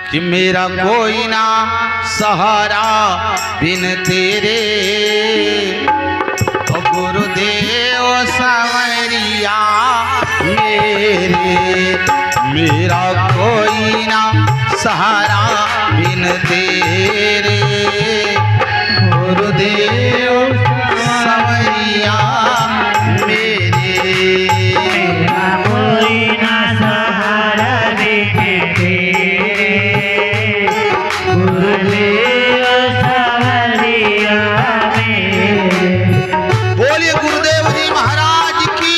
कि मेरा कोई ना सहारा बिन तेरे, ओ गुरुदेव सांवरिया मेरे, मेरा कोई ना सहारा बिन तेरे, गुरुदेव सांवरिया मेरे, मेरा कोई ना सहारा बिन तेरे, गुरुदेव सांवरिया मेरे। बोलिए गुरुदेव जी महाराज की।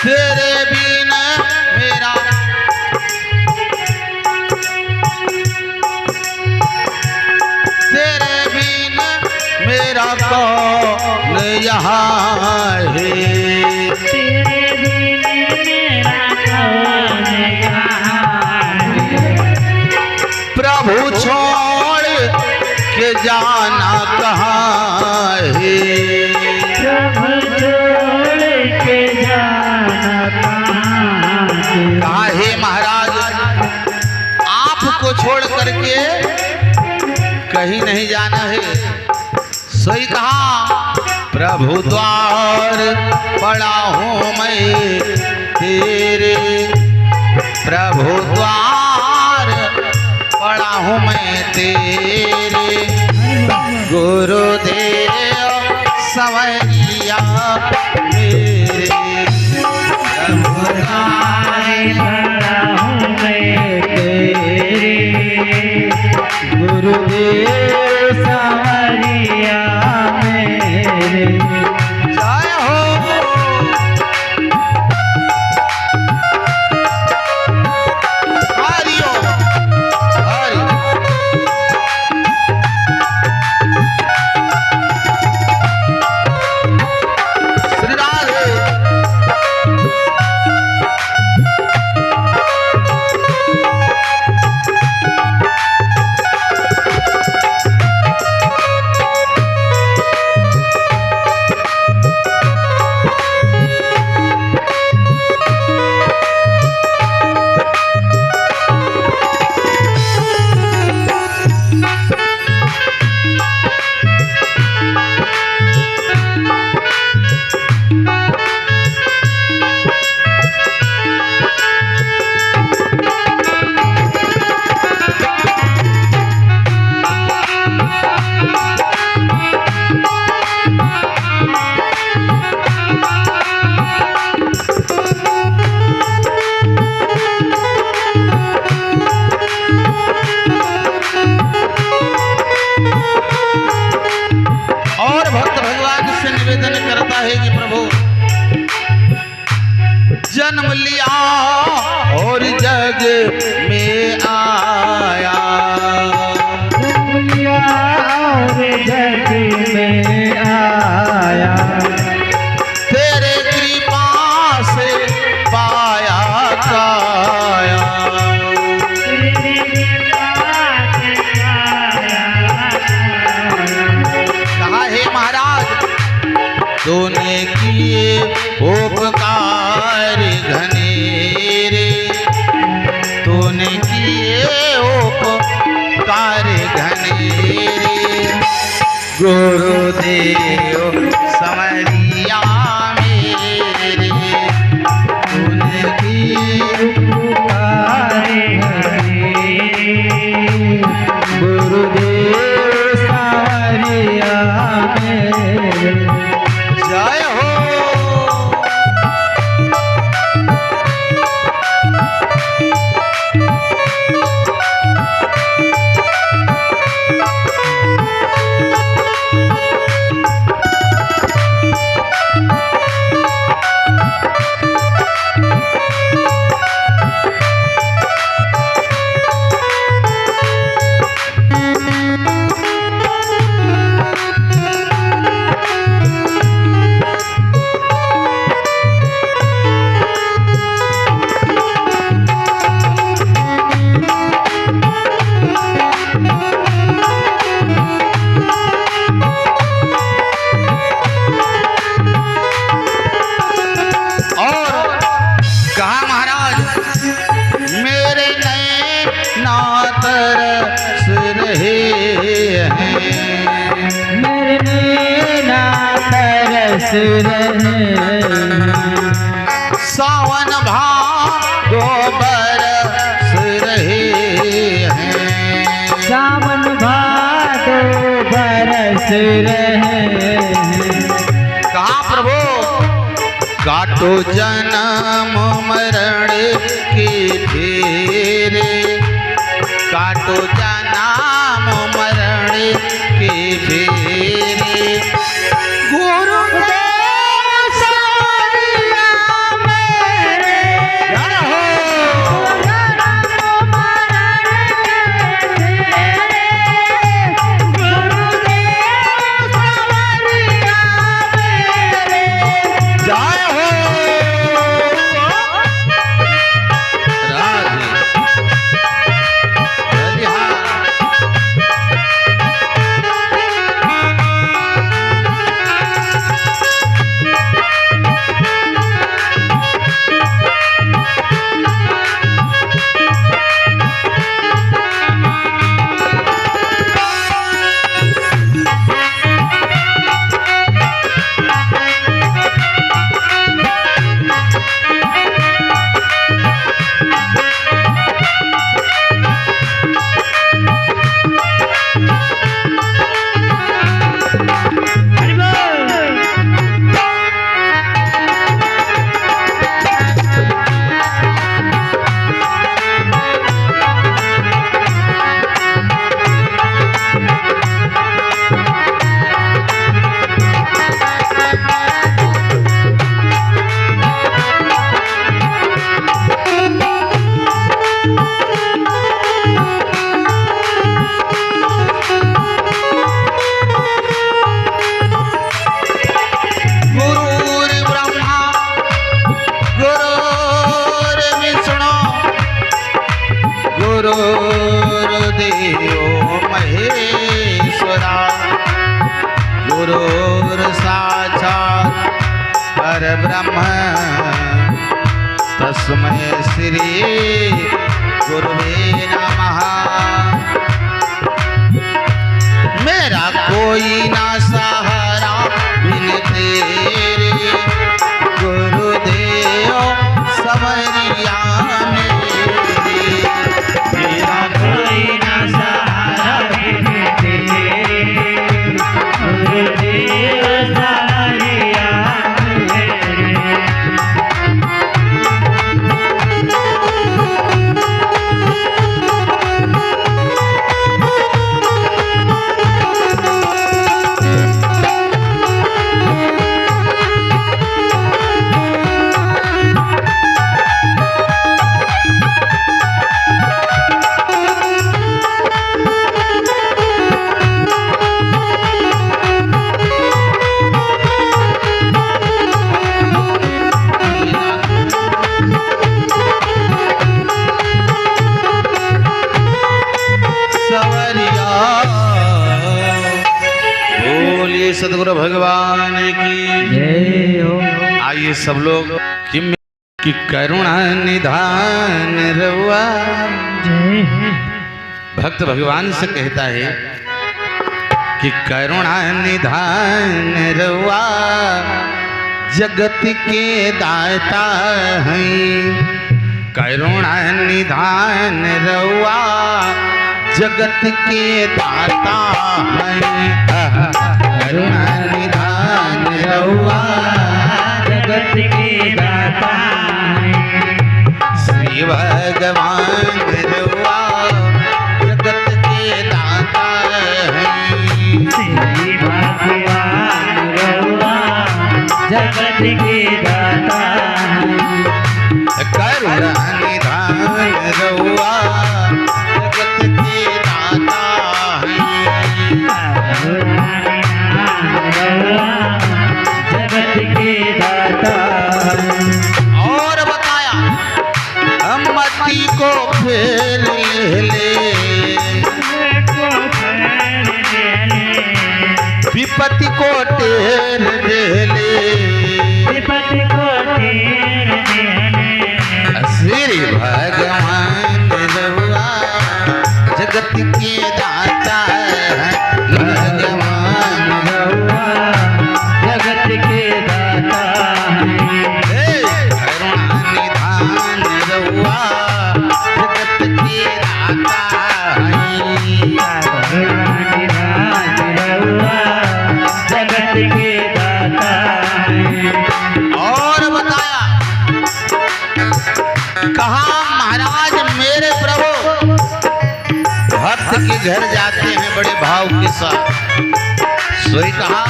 तेरे बिन मेरा, तेरे बिन मेरा कौन यहाँ है, तेरे बिन मेरा कौन यहाँ है, प्रभु छोड़ के जाना कहाँ है, प्रभु छोड़ के जाना कहाँ है। काहे महाराज आपको छोड़ करके कहीं नहीं जाना है। सोई कहा प्रभु द्वार पड़ा हूँ मैं तेरे, प्रभु द्वार पड़ा हूँ मैं तेरे, गुरुदेव सांवरिया मेरे, प्रभु द्वार पड़ा हूँ मैं तेरे, गुरुदेव सांवरिया मेरे। जय हो। हरि ओम, हरि श्री राधे। निवेदन करता है कि प्रभु जन्म लिया और जग में आया, जन्म लिया और जग में आया, तेरे कृपा से पाया काया, तेरी कृपा से पाया। कहा हे महाराज तूने किए उपकार घनेरे, तूने किए उपकार घनेरे, गुरुदेव सांवरिया मेरे, तूने किए उपकार घनेरे, गुरुदेव सांवरिया मेरे। जय हो। रहे हैं। सावन भादो बरस रहे हैं। सावन भादो बरस रहे हैं। कहा प्रभु काटो जन्म मरण के फेरे, काटो जन्म मरण के फेरे। गुरुदेव सवरिया मेरे, जय हो। जय हो। राधे। बलिहार। गुरुर्देवो महेश्वरा, गुरुर् साक्षात् परब्रह्म, तस्मै श्री गुरुवे नमः। मेरा कोई ना सहारा बिन तेरे, गुरुदेव सवरिया मेरे। मेरा कोई ना सहारा बिन तेरे, गुरुदेव सवरिया मेरे। बोलिए सदगुरु भगवान की जय हो। आइए सब लोग कि करुणा निधान रवा। जय हो। भक्त भगवान से कहता है कि करुणा निधान रवा, जगत के दाता हैं। करुणा निधान रवा, जगत के दाता हैं। करुणा निधान रवा, जगत के दाता हैं। श्री भगवान रवा, जगत के दाता हैं। श्री भगवान रवा, जगत के दाता हैं। करुणा निधान रवा, जगत के दाता हैं। जगत के दाता हैं। और बताया हम मट्टी को फेर ले, विपत्ति को टेर ले। विपत्ति को टेर देने। श्री भगवान रवा, जगत के दाता हैं। भगवान रवा, जगत के घर जाते हैं बड़े भाव के साथ। सोई कहा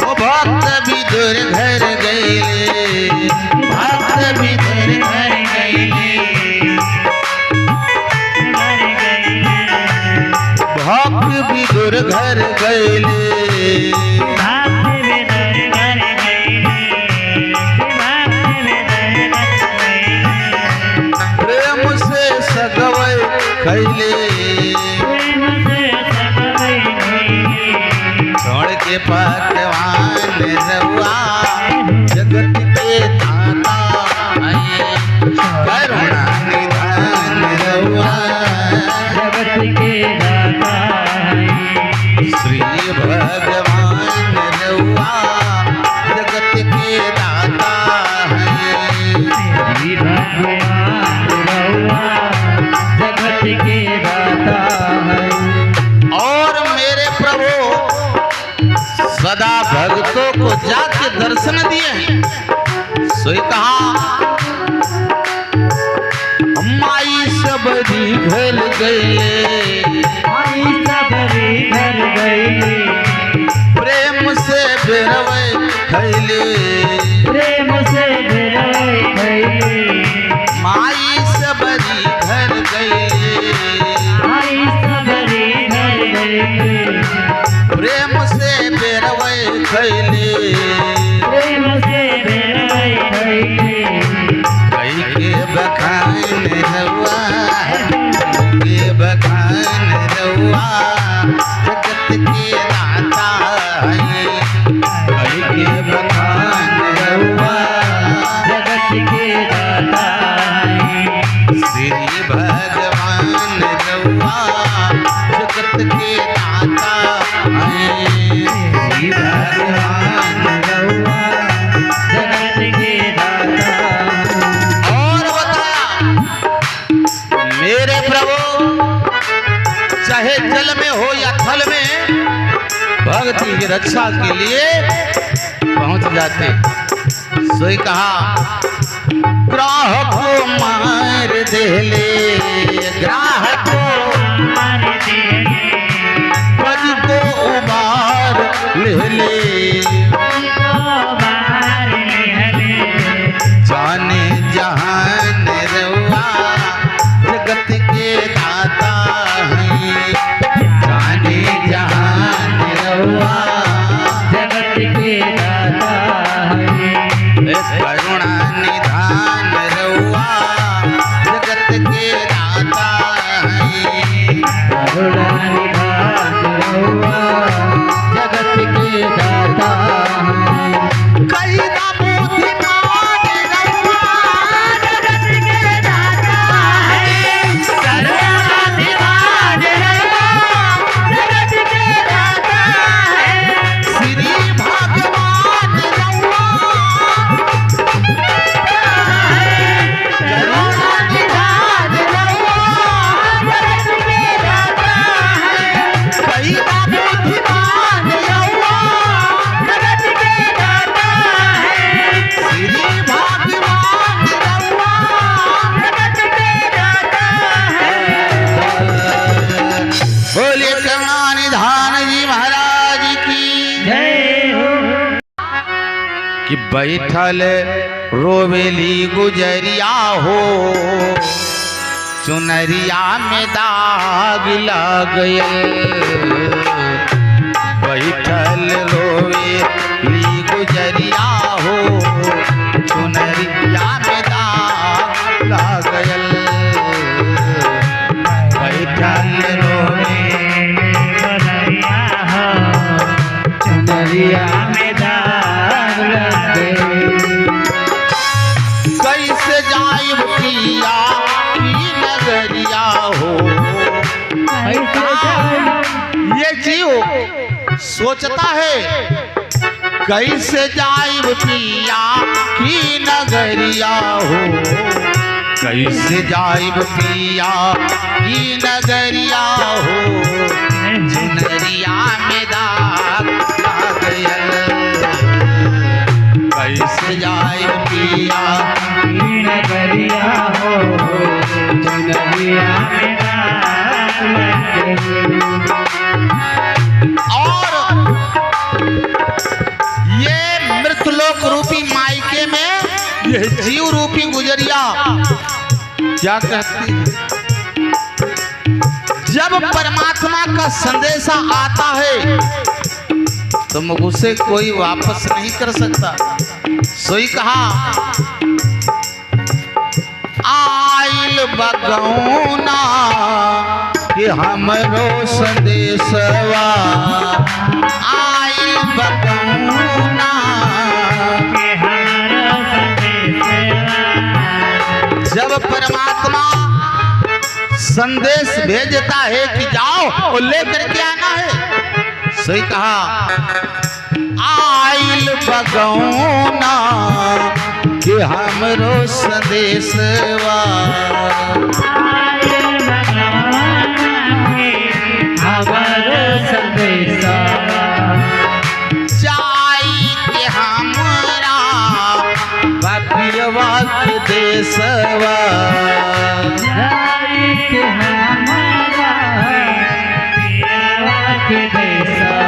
ओ भक्त विदुर घर गए, भक्त विदुर घर गईले, भक्त विदुर घर गए, प्रेम से सगवै खैले, छोड़ के पकवान रउआ जगत के दाता हैं, करुणा निधान रउआ जगत के दाता हैं। श्री भगवान रउआ जगत के दाता हैं। श्री भगवान रउआ जगत के दाता हैं। और मेरे प्रभु सदा भक्तों को जाके दर्शन दिए हैं। सोई कहा माई सबरी घर गए, आई सबरी घर गईले, प्रेम से बेरवे खैले, प्रेम से बेरवे खैले, माई सबरी घर गए, आई सबरी घर गईले, प्रेम से बेरवे खैले, प्रेम से बेरवे खैले, कई के बखान रउआ, के बखान रउआ जगत के दाता हैं, कई के बखान रउआ जगत के दाता हैं। श्री भगवान रउआ जगत के दाता हैं। श्री भगवान रउआ जगत के दाता हैं। और बताया मेरे प्रभु चाहे जल में हो या थल में भक्ति की रक्षा के लिए पहुंच जाते। सोई कहा ग्राहक को मार देले, ग्राहक को मार देले, पद को उबार ले ले, बाहर निहले, जाने जहान रउआ जगत के दाता हैं, जाने जहान रउआ जगत के दाता हैं। करुणा निधान रउआ जगत के दाता हैं। करुणा निधान रउआ जगत के दाता हैं। कई दा बुद्धिमान रउआ जगत के दाता हैं। करुणा निधान रउआ जगत के दाता हैं। श्री भगवान रउआ करुणा निधान रउआ जगत के दाता हैं। कई दा बुद्धिमान रउआ जगत के दाता हैं। श्री भगवान रउआ जगत के दाता हैं। बोले करुणा निधान जी महाराज की जय हो। कि बैठल रोवेली गुजरिया हो, चुनरिया में दाग लग गयल, बैठल रोवेली गुजरिया हो, चुनरिया में दाग लग गयल, बैठल रोवे चुनरिया में दाग लग गए। कैसे जाइब पिया की नगरिया हो। ये जीव सोचता है कैसे जाइब पिया की नगरिया हो, कैसे जाइब पिया की नगरिया हो, चुनरिया में दाग लग गयल, कैसे जाइब पिया नगरिया हो, चुनरिया में दाग यह जीव रूपी गुजरिया क्या कहती है? जब परमात्मा का संदेशा आता है तो उसे कोई वापस नहीं कर सकता। सोई कहा आइल बगौना कि हमरो संदेशवा, आइल बगौना कि हमरो संदेशवा। जब परमात्मा संदेश भेजता है कि जाओ और लेकर के आना है, सही कहा आइल बगौना कि हमरो संदेशवा, आइल बगौना कि हमरो संदेशवा। जाई के हमरा बपियवा के देशवा, जाई के हमरा पियवा के देशवा।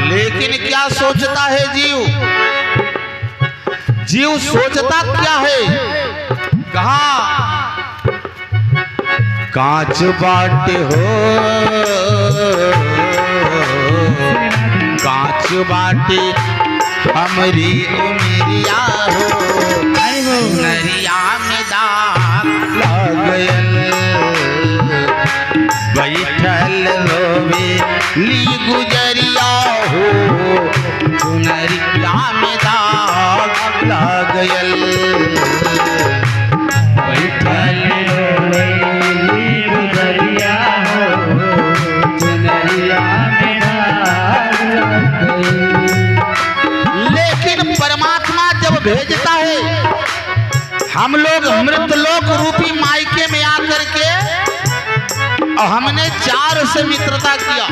लेकिन क्या सोचता है जीव? जीव सोचता क्या है? कहा कांच बाटे हो, कांच बाटे हमरी उमरिया हो, नरिया में दाग लग गयल, बैठल रोवे ली गुजरिया हो, चुनरिया में दाग लग गयल, बैठल रोवे ली गुजरिया हो, चुनरिया में दाग लग गई। लेकिन परमात्मा जब भेजता है, हम लोग मृत लोक रूपी मायके में आकर के और हमने 4 से मित्रता किया,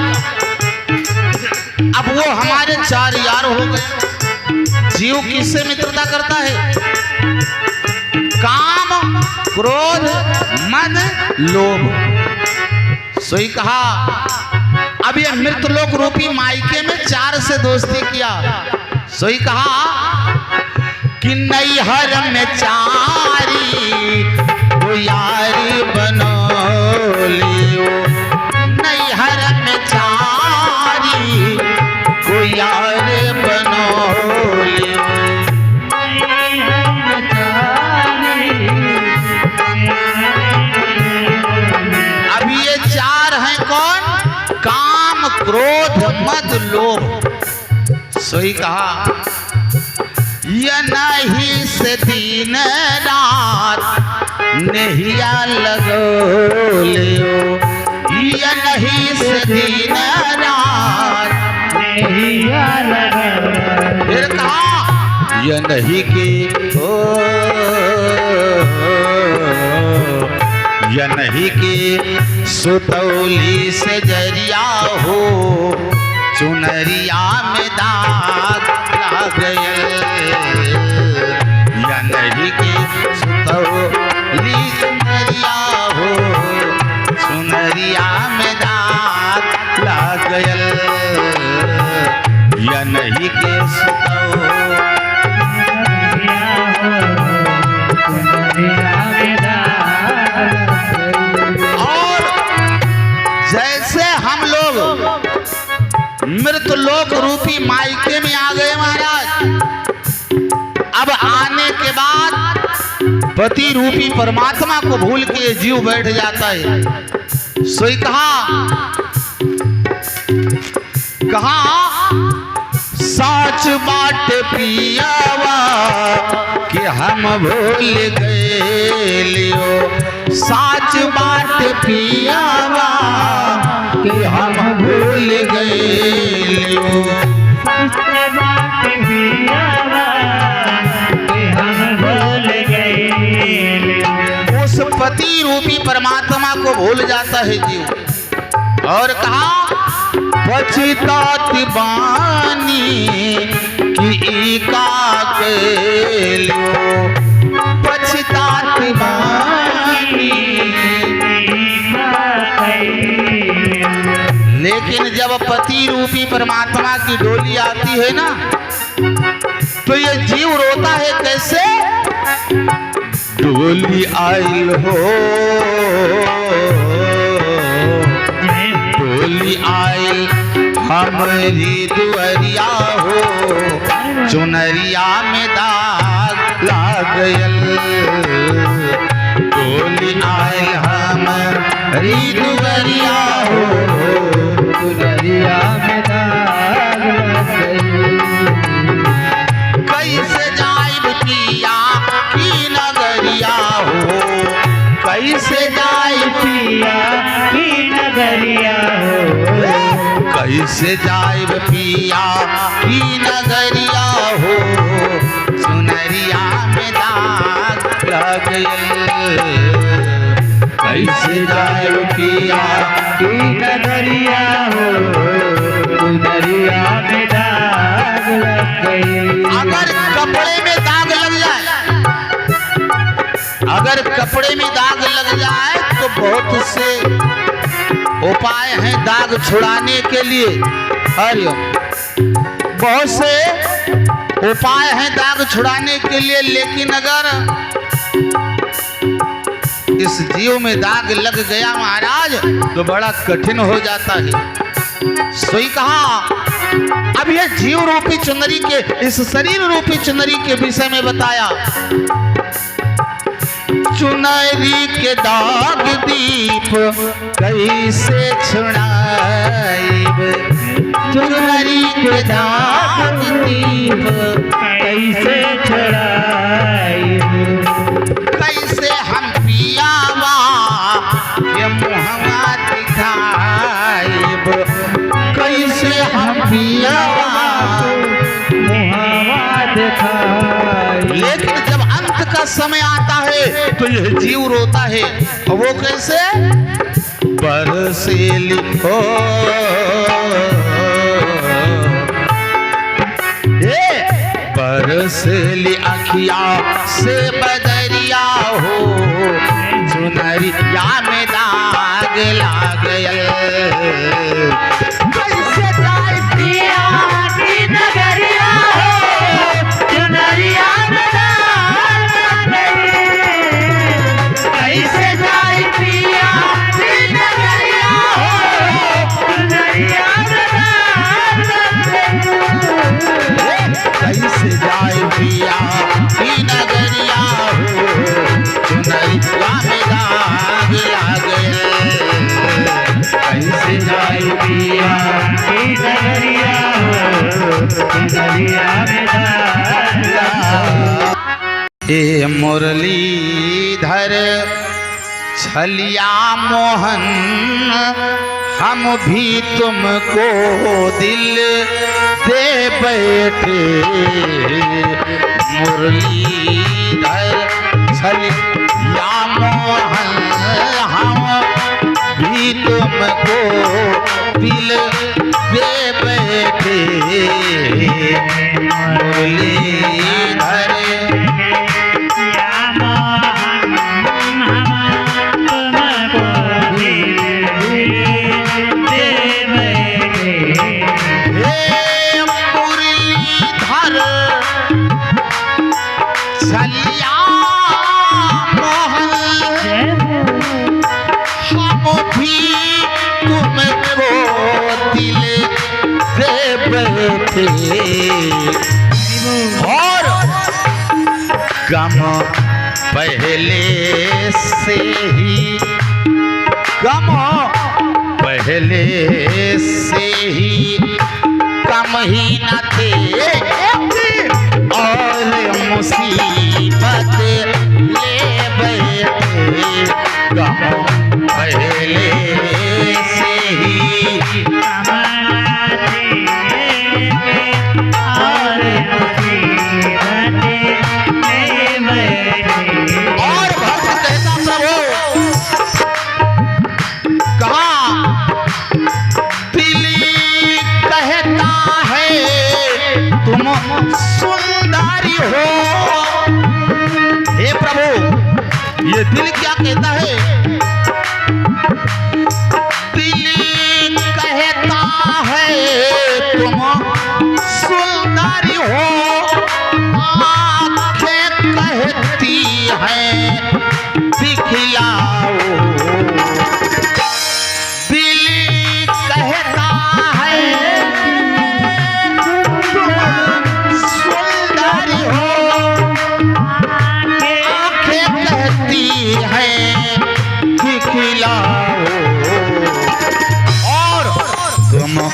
अब वो हमारे 4 यार हो गए। जीव किससे मित्रता करता है? काम, क्रोध, मद, लोभ। सोई कहा अब ये मृत लोक रूपी मायके में 4 से दोस्ती किया। सोई कहा कि नैहर में 4 वो यारी बनो लियो, नैहर में 4 को यार बनो लियो। अब ये 4 हैं कौन? काम, क्रोध, मद, लोभ। सोई कहा ये नहीं से दिन रात नहिया लगो लियो, ये नहीं से दिन रात नहिया लगो। फिर कहा ये नहीं कि हो, ये नहीं कि सुतौली से जरिया हो, चुनरिया में दाग लग गयल, या नहीं कि सुतौली चुनरिया हो, चुनरिया में दाग लग गयल, या नहीं कि और जैसे हम लोग मृत लोक रूपी मायके में आ गए महाराज, अब आने के बाद पति रूपी परमात्मा को भूल के जीव बैठ जाता है। सोई कहा साच बाट पियावा कि हम भूल गए लियो, साच बाट पियावा कि हम भूल गए लियो, उस पति रूपी परमात्मा को भूल जाता है जीव। और कहा पछतात बानी की का के लियो, पछतात बानी। लेकिन जब पति रूपी परमात्मा की डोली आती है ना, तो ये जीव रोता है कैसे? डोली आइल हो, डोली आइल हमारी दुअरिया हो, चुनरिया में दाग लाग गयल। डोली आइल हमारी दुअरिया हो, चुनरिया में दाग लग गई। कैसे जाइब पिया की नगरिया हो, कैसे जाइब पिया की नगरिया हो, कैसे जाइब पिया की नगरिया हो, सुनरिया में दाग लग गयल। कैसे जाइब पिया की नगरिया हो, चुनरिया में दाग लग गई। अगर कपड़े में दाग लग जाए, अगर कपड़े में दाग लग जाए तो बहुत से उपाय हैं दाग छुड़ाने के लिए। हरिओम, बहुत से उपाय हैं दाग छुड़ाने के लिए, लेकिन अगर इस जीव में दाग लग गया महाराज तो बड़ा कठिन हो जाता है। सोई कहा अब यह जीव रूपी चुनरी के, इस शरीर रूपी चुनरी के विषय में बताया। चुनरी के दाग दीप कैसे छुड़ाइब, चुनरी के दाग दीप कैसे छुड़ाइब, कैसे हम पियावा के मुहवा दिखाइब, कैसे हम पियावा मुहावा दिखाई। लेकिन जब अंत का समय आता है तो यह जीव रोता है। और वो कैसे? बरसेली हो, बरसेली अखिया से बदरिया हो, चुनरिया में दाग लाग गयल। कैसे जाए पिया की नगरिया हो, चुनरिया में दाग लग गई। कैसे जाए पिया की नगरिया हो, चुनरिया में दाग लग गई। कैसे जाए पिया की नगरिया हो, चुनरिया में दाग लाग गयल। कैसे जाए पिया की नगरिया हो, चुनरिया में दाग लग गई। ए मुरलीधर छलिया मोहन, हम भी तुमको दिल दे बैठे। मुरलीधर छलिया मोहन, हम भी तुमको दिल दे बैठे। मुरलीधर छलिया मोहन, हम भी तुमको दिल दे बैठे। और गम पहले से ही, गम पहले से ही कम ही न थे, और मुसीबत ले बैठे। गम पहले से ही और भक्त कहता प्रभु कहा, दिल कहता है तुम सुंदरी हो। हे प्रभु, ये दिल क्या कहता है? दिल कहता है तुम सुंदरी हो, आंखें कहती तुम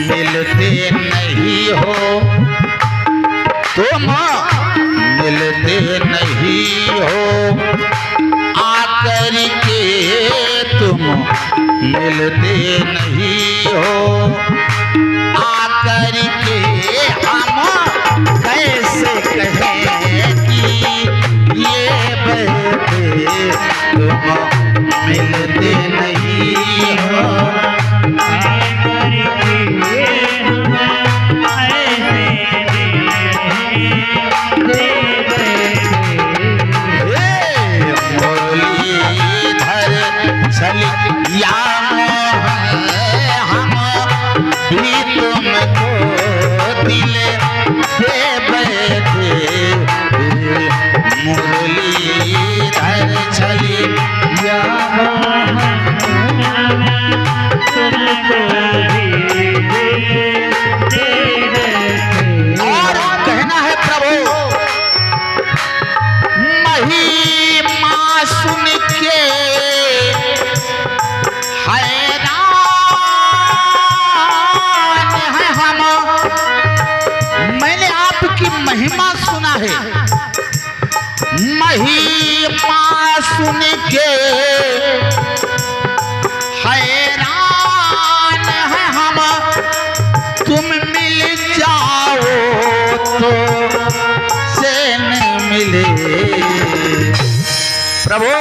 मिलते नहीं हो, तुम मिलते नहीं हो, आकर के तुम मिलते नहीं हो, आकर के हम कैसे कहें कि ये बहते तुम मिलते नहीं हो। या हम भी तुमको दिल दे बैठे, मुरलीधर छलिया और कहना है प्रभु महिमा सुन के महिमा सुना है, महिमा सुन के हैरान है हम, तुम मिल जाओ तो चैन मिले। प्रभु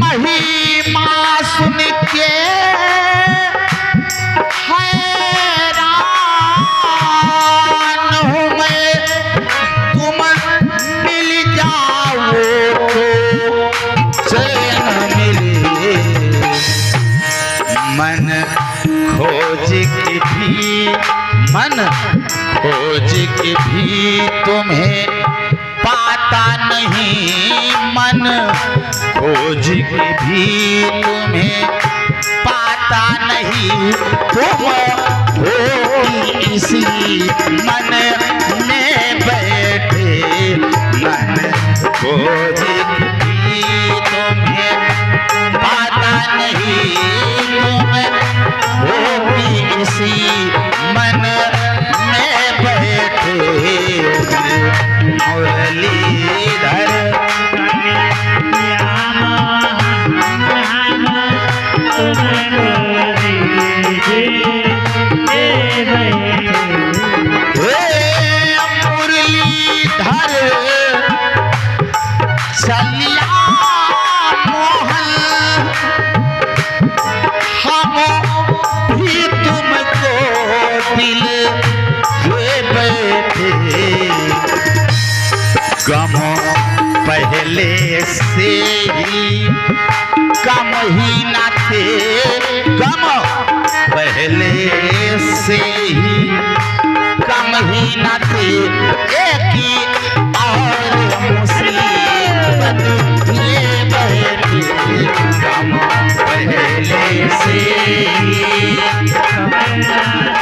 महिमा सुन के मन खोज के भी तुम्हें पाता नहीं, मन खोज के भी तुम्हें पाता नहीं, तुम हो इसी मन में बैठे, मन खोज के भी तुम्हें पाता नहीं, इसी मन में बैठे मुरलीधर मुरलीधर चलिया मोहन हम भी तुमको दिल दे बैठे, गम पहले से ही कम ही न थे, गम पहले से ही कम ही न थे, एक ही और मुसीबत ये बैठी, गम पहले से ही कम न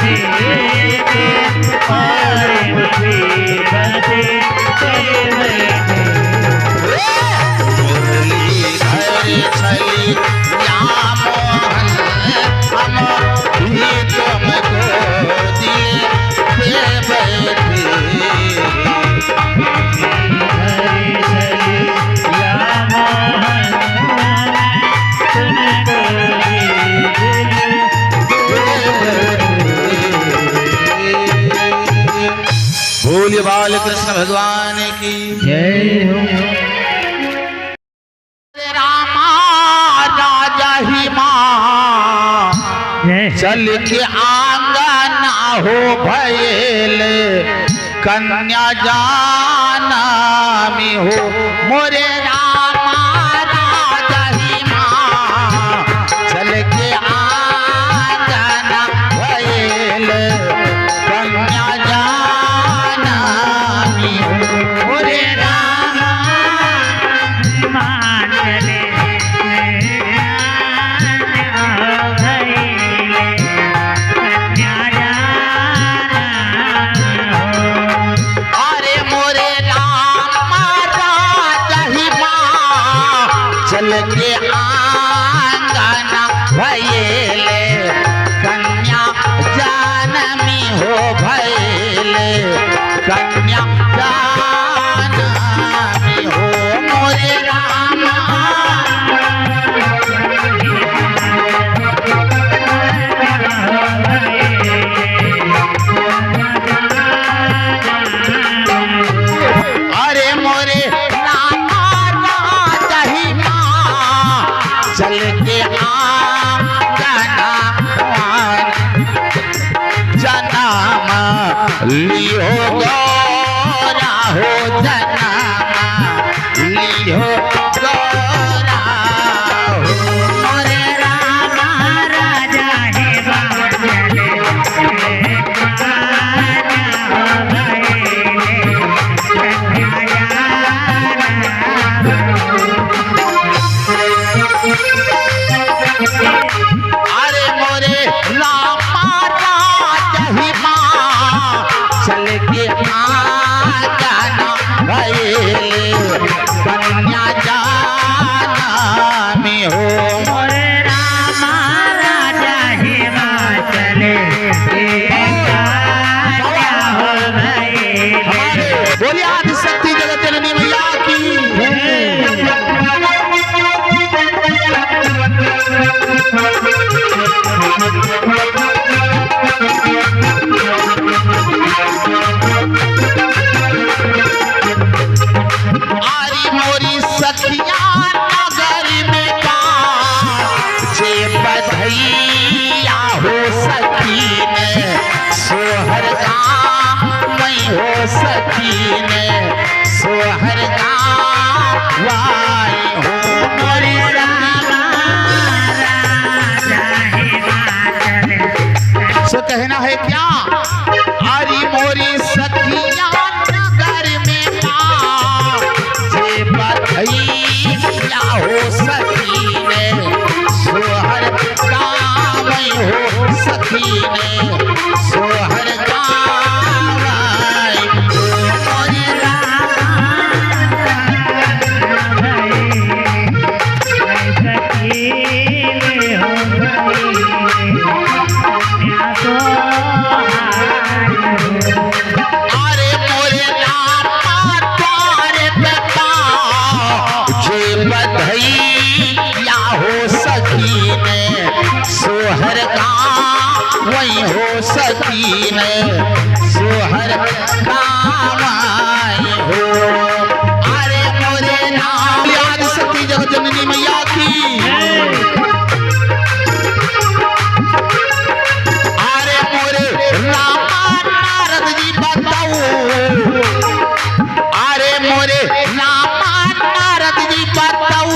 थे और मुसीबत ये बैठी। मुरलीधर छलिया मोहन हम भी तुमको दिल दे बैठे, बोलिए बाल कृष्ण भगवान की जय हो। रामा राजा ही माँ चल के आंगन हो भयल, कन्या जाना में हो मोरे रामा राजा ही माँ चल के आंगन भयल, कन्या जाना में हो मोरे रामा चले चल के आंगन भैया भैले कन्या जानमी हो भैले कन्या जानमी हो मोरे रामा अरे मोरे रामा राजा ही माँ चल के जनाम लियो गौरा हो जनाम लियो गौरा हो मोरे रामा राजा हे अरे मोरे रामा राजा ही माँ चल के जाना भैले कन्या जानमी हो मोरे रामा राजा हे चले हो हमारे बोलिए आदि शक्ति जगत जननी मैया की आरी मोरी सखिया नगर में का जे बधैया हो सकीन सोहर गाँव हो सकीन सोहर गाँव हो मोरी रामा सो कहना है क्या आरी मोरी सखिया नगर में का जे बधैया हो सकीने सोहर गाँव हो सकीने सोहर गाँव हो मोरी अरे मोरे रामा द्वारे पे का जे बधैया हो सकीने सोहर गाँव हो सकीने सोहर गाँव हो अरे मोरे राम याद सती जगत जननी मैया की अरे मोरे रामा नारद जी बताओ अरे मोरे रामा नारद जी बताओ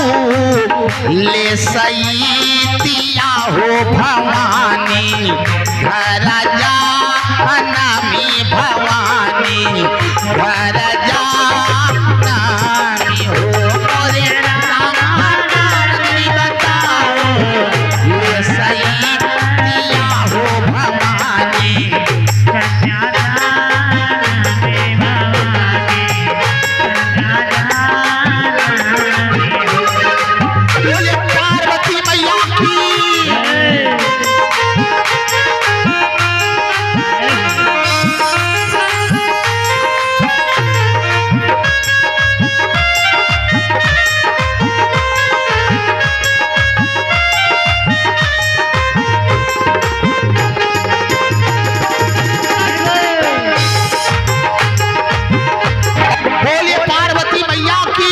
ले सैतिया हो भवानी घर जानमी भवानी घर जानमी हो मोरे रामा नारद जी बताओ ले सैतिया हो भवानी बोले पार्वती मैया की बोलिए पार्वती मैया की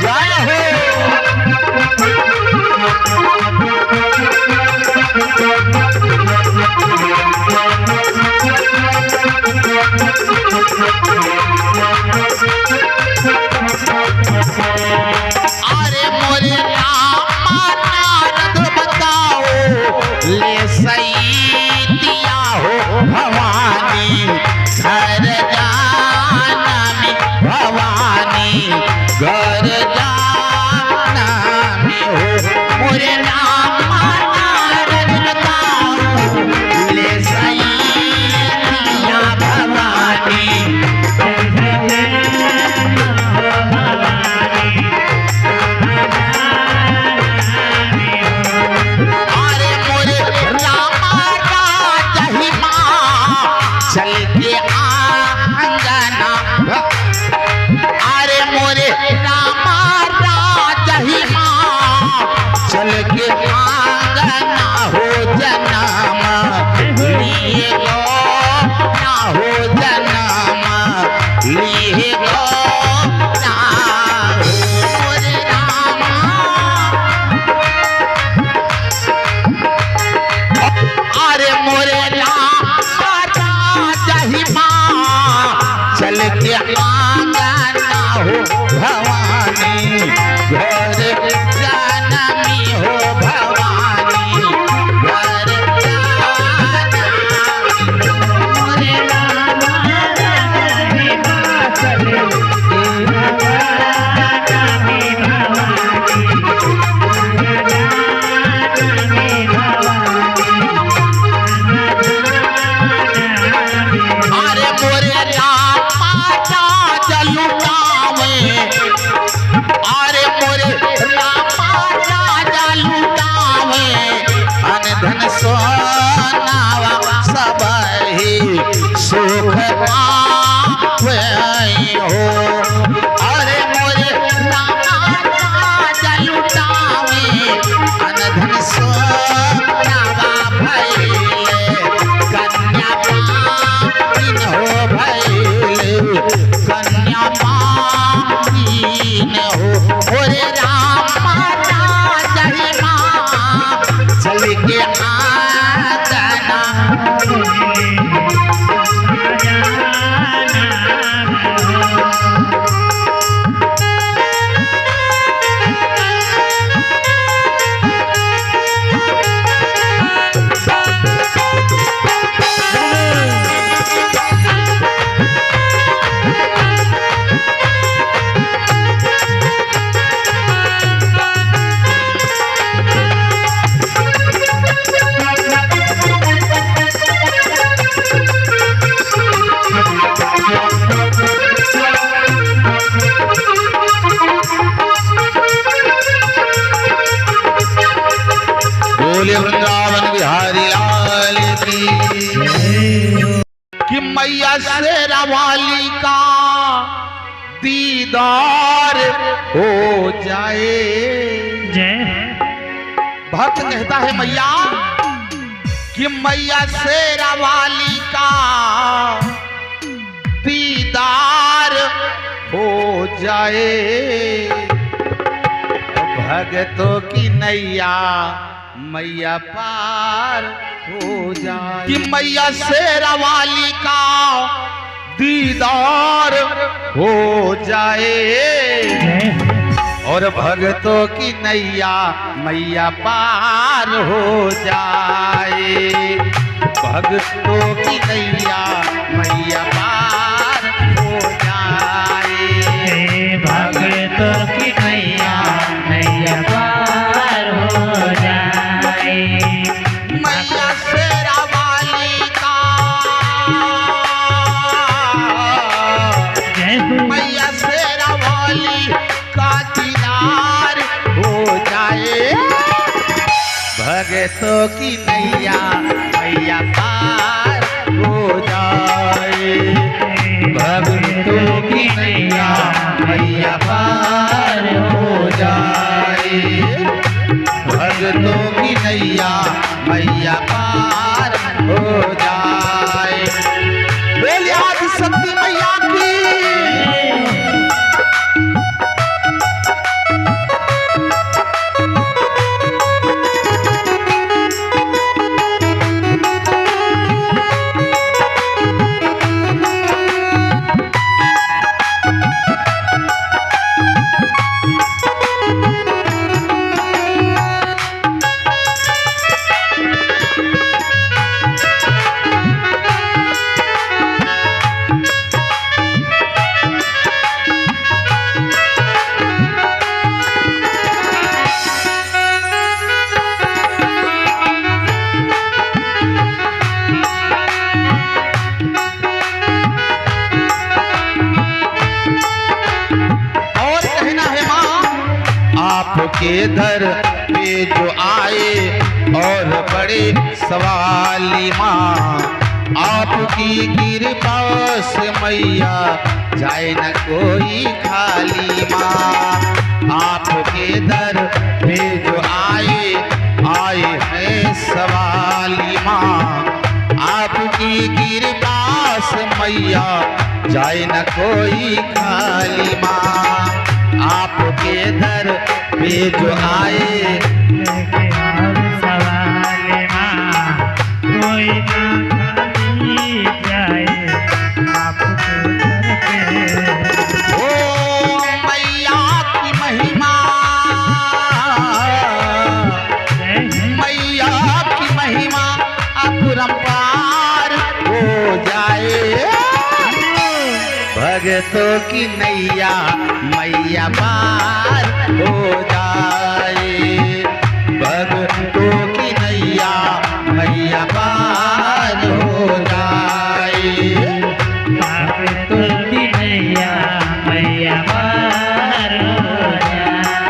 जय हो मैया शेरा वाली का दीदार हो जाए। जय भक्त कहता है मैया कि मैया शेरा वाली का दीदार हो जाए। भगतों की नैया मैया पार हो जाए। कि मैया शेरा वाली का दीदार हो जाए और भगतों की नैया मैया पार हो जाए। भगतों की नैया मैया पार हो जाए। भगतों की नैया मैया पार हो जाए। मैया शेरा वाली का मैया शेरा वाली का दीदार हो जाए। भगतों की नैया मैया पार हो जाए। भगतों की नैया मैया पार हो जाए। भगतों की नैया मैया पार हो जाए। बोलिए आदि शक्ति मैया की। आपके दर पे जो आए और बड़े सवाली माँ, आपकी कृपा से मैया जाए न कोई खाली माँ। आपके दर पे जो आए हैं सवाली माँ, आपकी कृपा से मैया जाए न कोई खाली माँ। आपके दर पे जो आए सवाल माँ कोई ना खाली जाए आपके दर पे। ओ मैया की महिमा, मैया की महिमा अपरंपार हो जाए। भगतों की नैया मैया पार हो जाए। भगतों की नैया मैया पार हो जाए। भगतों की नैया मैया पार हो जाए।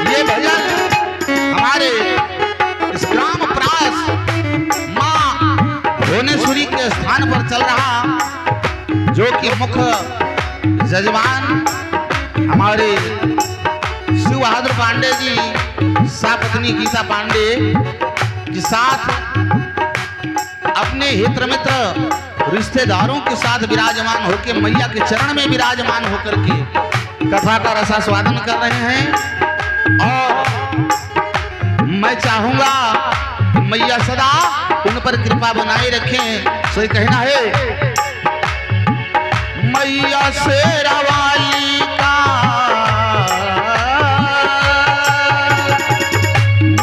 ये भजन हमारे इस ग्राम प्रास माँ भुवनेश्वरी के स्थान पर चल रहा, जो कि मुख्य जजमान हमारे शिव बहादुर पांडे जी, सापत्नी गीता पांडे के साथ अपने हित मित्र रिश्तेदारों के साथ विराजमान होकर मैया के चरण में विराजमान होकर के कथा का रसास्वादन कर रहे हैं। और मैं चाहूंगा कि मैया सदा उन पर कृपा बनाए रखें। सही कहना है मैया शेरा वाली का,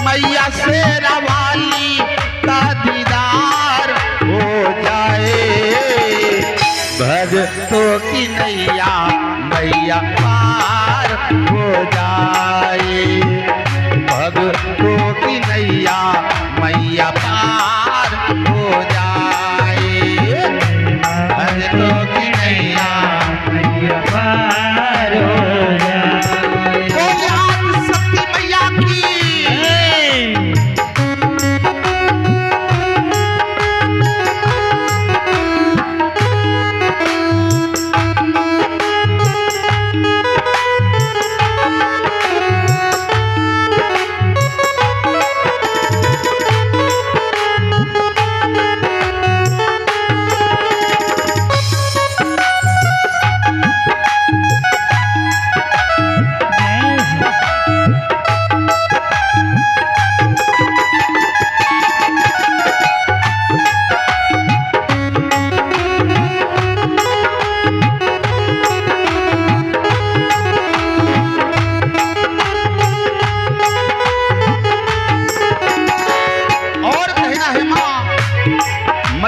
मैया शेरा वाली का दीदार हो जाए। भगतों की नैया मैया पार हो जाए। भगतों की नैया मैया पार हो जाए। भगतों की नैया मैया पार हो जाए।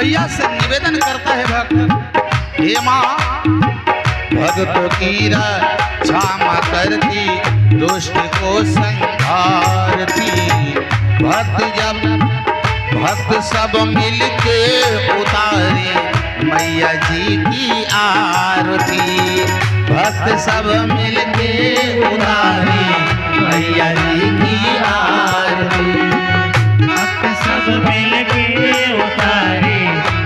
मैया से निवेदन करता है भक्त, हे माँ भक्तों की क्षमा करती, दुष्ट को संहारती। भक्त सब मिलके उतारे मैया जी की आरती। भक्त सब मिलके उतारे मैया जी की आरती। भक्त सब मिलके उतारे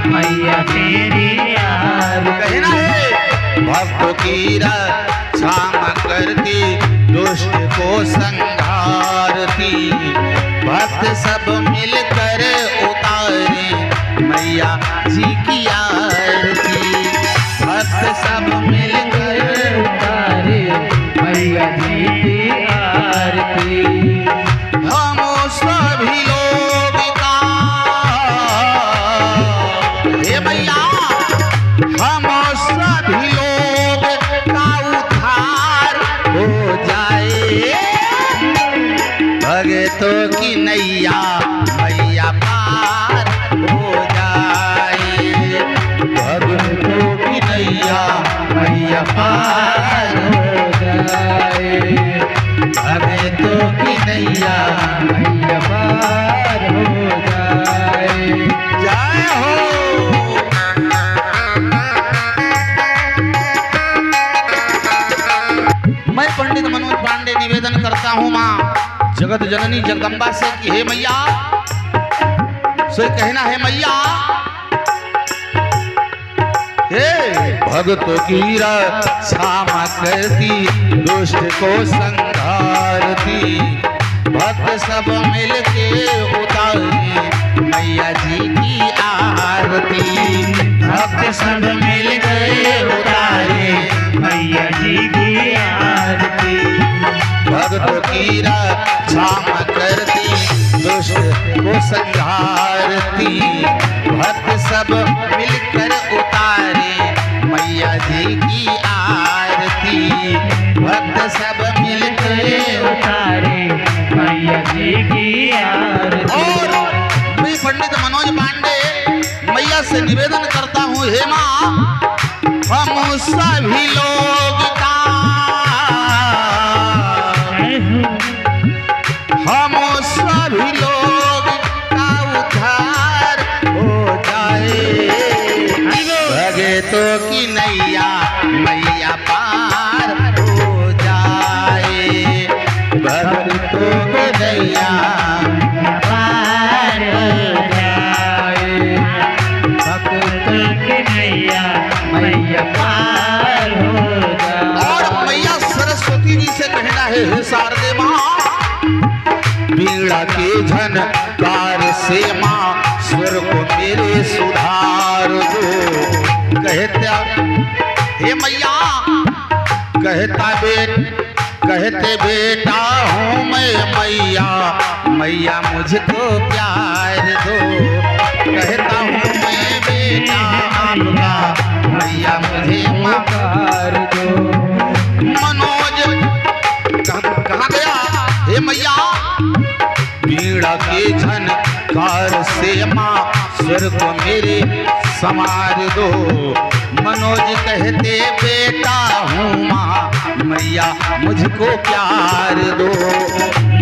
मैया तेरी आरती। कहना है भक्तों की क्षमा करती, दुष्ट को संहारती। भक्त सब मिलकर उतारे मैया जी की आरती। भक्त सब मिलकर उतारे मैया जी की आरती। हम सभी लोग का, हे मैया हम सभी लोग का उद्धार हो जाए। भगतों की नैया मैया पार हो जाए। भगतों की नैया मैया पार हो जाए। भगतों की नैया मैया पार हो जाए। जय हो। मैं पंडित मनोज पांडे निवेदन करता हूँ माँ जगत जननी जगदम्बा से कि हे मैया, से कहना है मैया हे भक्तों की क्षमा करती, दुष्ट को संहारती। भक्त सब मिलके उतारे मैया जी की आरती। भक्त सब मिलके उतारे मैया जी की आरती। भक्तों की क्षमा करती, दुष्ट को संहारती। भक्त सब मिलकर उतारे मैया जी की आरती। भक्त सब मिलकर उतारे मैया जी की आरती। और मैं पंडित मनोज पांडे मैया से निवेदन करता हूँ, हे माँ हम सभी लोग का, हम सभी लोग का उद्धार हो जाए। भगतों की नैया मैया पार हो जाए। भगतों की नैया पार हो जाए। भक्तों की नैया मैया पार हो जाए। और मैया सरस्वती जी से कहना है, हे शारदे माँ बीड़ा के झनकार से माँ स्वर को मेरे सुधार दो। कहता हे मैया कहते बेटा हूँ मैं मैया, मैया मुझको प्यार दो। कहता हूँ मैं बेटा आपका, मैया मुझे प्यार दो। मनोज कहाँ गया हे मैया, बीड़ा के झनकार से माँ स्वर को मेरे संवार दो। मनोज कहते बेटा हूँ माँ, मैया मुझको प्यार दो।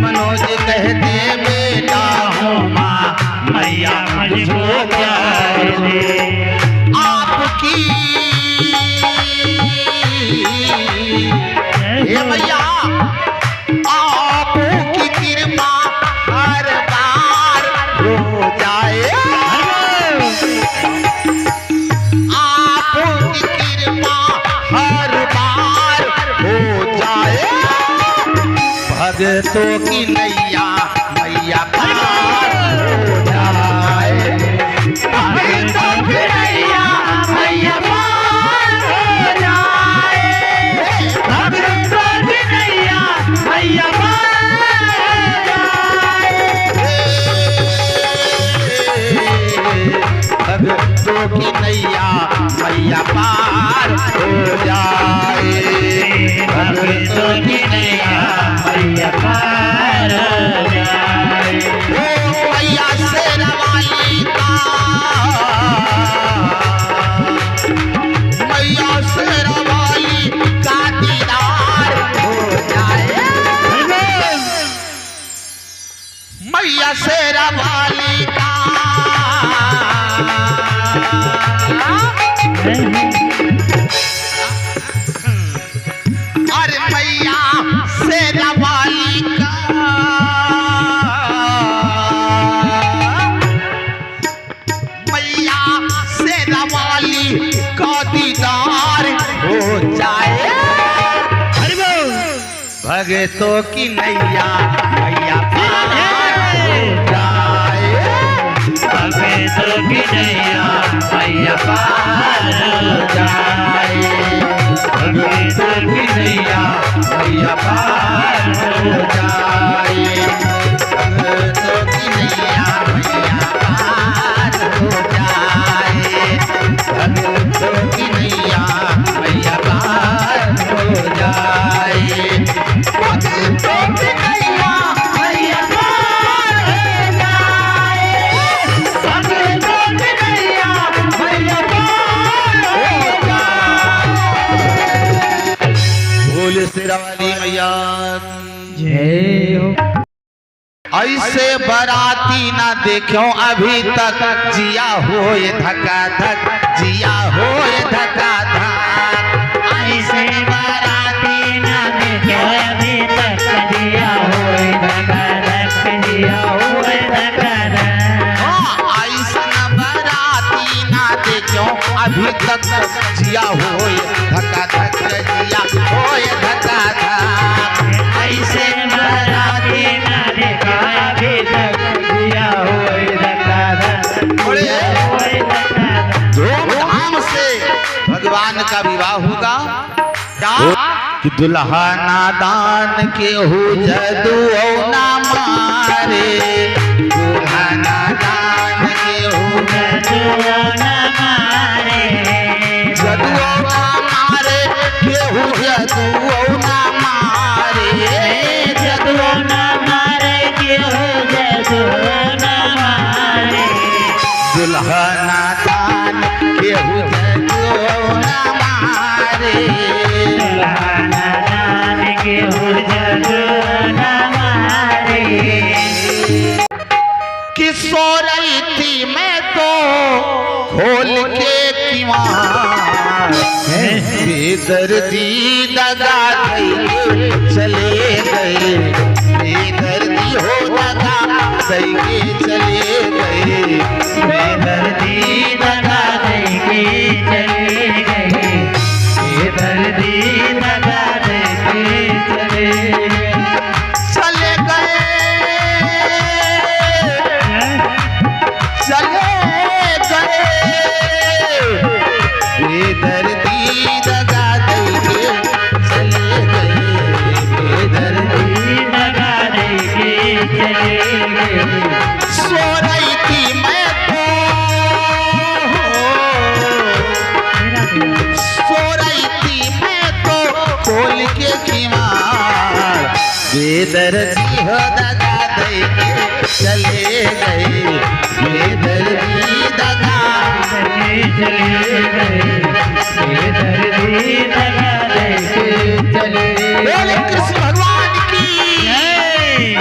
मनोज कहते बेटा हूँ माँ, मैया मुझको प्यार दो। आपकी हे मैया आपकी कृपा हर बार हो जाए। आपकी कृपा हर बार हो जाए। भगतों की नैया मैया पार हो जाए। भगतों की नैया मैया पार हो जाए। भगतों की नैया मैया पार हो जाए। भगतों की नैया मैया पार हो जाए। भगतों की नैया मैया पार हो जाए। मैया शेरा वाली का अरे मैया शेरा वाली का मैया शेरा वाली का दीदार हो जाए। भगतों की नैया मैया पार हो जाए। भगतों की नैया मैया पार हो जाए। भगतों की नैया मैया पार हो जाए। भगतों की नैया मैया पार हो जाए। भगतों की नैया मैया पार हो जाए। भगतों की नैया मैया पार हो जाए। भगतों की नैया मैया पार हो जाए। बोल शेरा वाली मैया जय हो। ऐसे बराती ना देखो अभी तक जिया होए धका धक जिया होए धका धक। ऐसे बाराती ना देखो अभी तक जिया होए धका धक जिया होए धका धक। ऐसा बराती ना देखो अभी तक जिया होए धका धक जिया होए धका धक। ऐसे बाराती ना देखो अभी तक जिया होए धका धक जिया होए धका धक। धूमधाम से भगवान का विवाह होगा। कि दुल्हा नादान के हो जदू ना मारे। दुल्हा नादान के हो जदुओ ना मारे। जदू ना मारे के हो जदू ना मारे। जदुओ ना मारे क्यों जदुओ ना मारे। दुल्हा नादान के हो जदू ना मारे। दुल्हना दान क्यों जदुओ ना मारे। कि सो रही थी मैं तो खोल के किवाड़। बेदर्दी दगा दे चले गए। बेदर्दी हो दगा दे चले गए। बेदर्दी दगा देके चले गए। बेदर्दी दगा देके चले गए। चले गए चले गए। बेदर्दी दगा दे चले गए। बेदर्दी दगा देके चले गए। सो रही थी मैं तो सो रही थी मैं तो खोल के किवाड़। बेदर्दी हो दगा दे के चले गए। बेदर्दी दगा चले गए। बेदर्दी दगा देके चले बोले गए। कृष्ण भगवान की हरि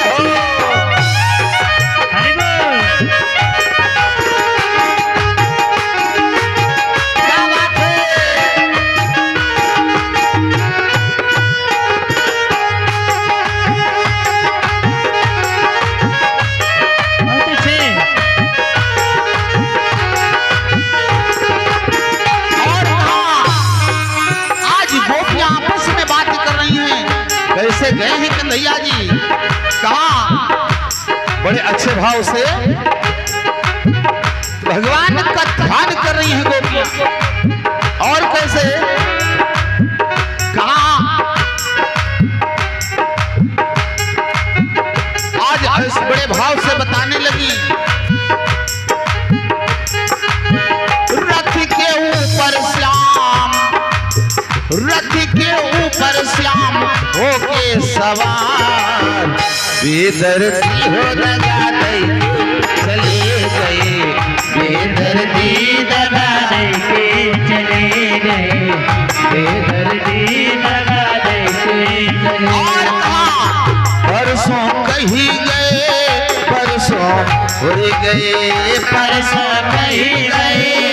बोल। क्या बात है। बहुत अच्छे। और हाँ, आज गोपियां आपस में बात कर रही हैं। कैसे गए हैं कन्हैया जी? कहा बड़े अच्छे भाव से भगवान का ध्यान कर रही हैं गोपियां। और कैसे कहा आज इस बड़े भाव से बताने लगी। रथ के ऊपर श्याम रथ के ऊपर श्याम होके सवार। बेदर्दी हो दगा दे चले गए। बेदर्दी दगा देके चले गए। बेदर्दी दगा देके चले और गए। कहा परसों कहीं गए परसों उड़ गए परसों कहीं गए